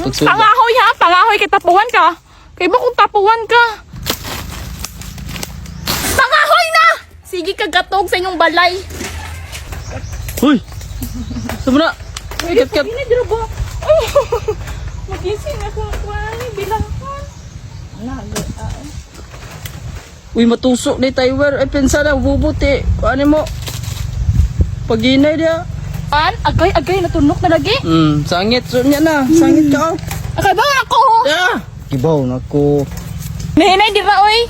pagsuba. Pangahoy ha, pangahoy kay tapuan ka. Kay ba kung tapuan ka? Pangahoy na! Sige kagatog sa inyong balay. Hoy! Sama na! Kat-kat! Ini dira ba? Oh, magising ako ang kuwani, bilangan. Uy, matusok ni Tywer. Ay, pensa na, bubuti. Ano mo? Paginay dia. Agay, natunok na lagi. Sangit. So niya na. Sangit ka. Akay ba ako? Yeah! Ibaw na ko. Nihinay dira, oy.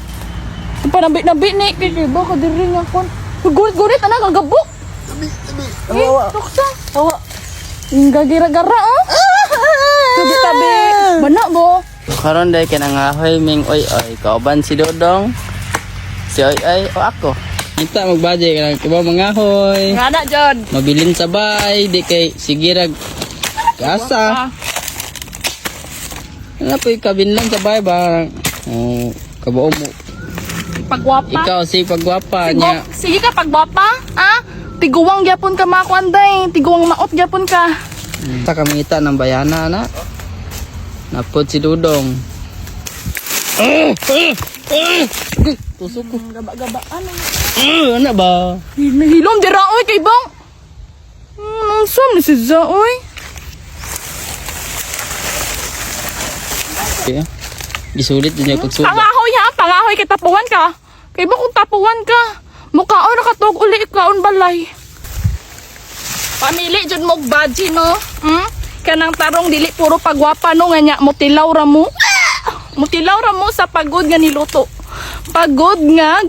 Panabit-nabit ni. Kaya ba ka diri nga kon. Gurit-gurit, anak, kagabok. Awa. Tuksa. Awa. Gagira-gara, oh. Tabi-tabi. Bana bo. Karon day kanangahoy ming oy-oy. Kauban si Dodong. Si oy-oy o ako. Kita magbadya ka lang. Kibaw mangahoy. Nga na, Jod. Mabilin sabay. Di kay sigirag. Kasa. Ano po yung kabinlang sabay ba? Oh, kabao mo. Pagwapa. Ikaw si pagwapa niya. Sige ka, pagbapa. Ah? Tiguwang gyapon ka makuanday. Tiguwang maot gyapon ka. Sa kamita ng bayana na. Napod si Dudong. Tusok ko. Gaba-gaba. Ano? Ano ba? Nahilom dira, oy, kay bang. Nangsam ni si Za, oy. Okay. Gisulit din niya pagsuba. Pangahoy ha, pangahoy kay tapuan ka. Kay ba kung tapuan ka? Mukhaon nakatog uli ikaon balay. Pamili jud mo badji no. Kanang tarong dili puro pagwapa no nga nya mutilaw ra mo. Mutilaw ra mo sa pagod nga niluto. Pagod nga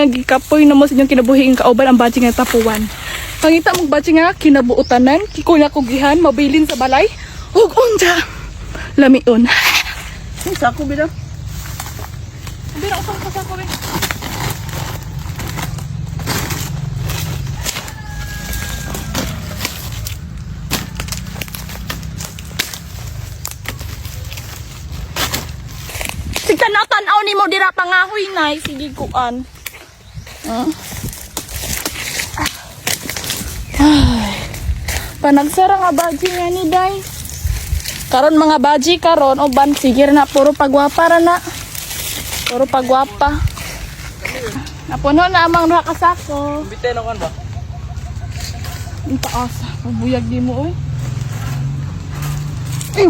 gikapoy na mo sa inyong kinabuhi kauban ang badji nga tapuan. Pangita mong badji nga kinabuutanan, kikunya kugihan, mabilin sa balay. Ug unja. Lamion. Sako bida. Bira usang pasako be. Sige na tanaw ni mo dira pangahoy nay sige kuan. Panagsara nga baji nga ni day. Karon mga baji karon uban sige na puro pagwapa ra na. Puro pagwapa. Napuno na amang duha ka sako. Bitay na kan ba? Ang taas. Pabuyag di mo oy.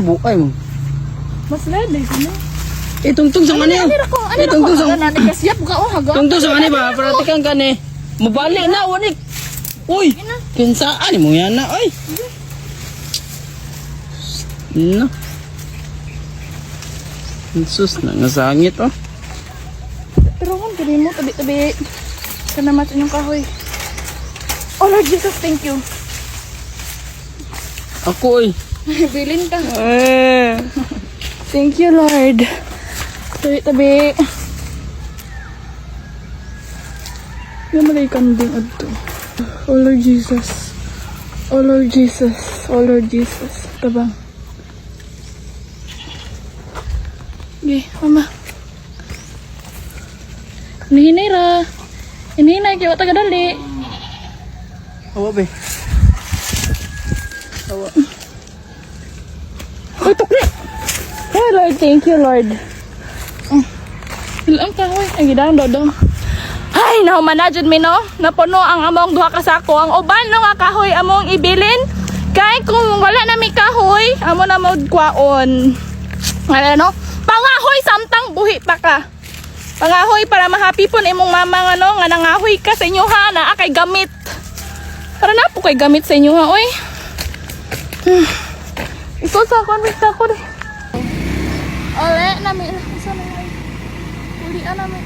Buay mo. Mas lede sino. Tungtong sa kanila. Tungtong sa kanila. Kasiyap ka oh haga. Tungtong sa kanila ba? Pratikan ka ni. Mubalik na wanik. Uy. Kinsaan mo yan na oy. No. Sus na nasangit oh. Pero kung gani mo tabi-tabi. Kana mat inyong kahoy. Oh Lord Jesus, thank you. Ako oy. Bilin ka. Thank you Lord. Tabi-tabi. Namalay kanding adto. Oh Lord Jesus. Oh Lord Jesus. Oh Lord Jesus. Tabang. Okay, mama. Hinihinay ra. Hinihinay, kaya wata kadali. Awa be. Awa. Uy, tukli! Oh Lord, thank you Lord. Ilang kahoy. Ang gidang dodong. Ay, nahumanadjud mi no. Napuno ang among duha ka sako. Ang uban no nga kahoy among ibilin. Kay kung wala na mi kahoy, amo na mo kwaon. Ano? Pangahoy samtang buhi ta ka. Pangahoy para mahappy pon imong mama nga no nga nangahoy ka sa inyo ha na kay gamit. Para na po kay gamit sa inyo ha oy. Ito sa kon basta ko di. Ole na mi. Isa na. Uli ana mi.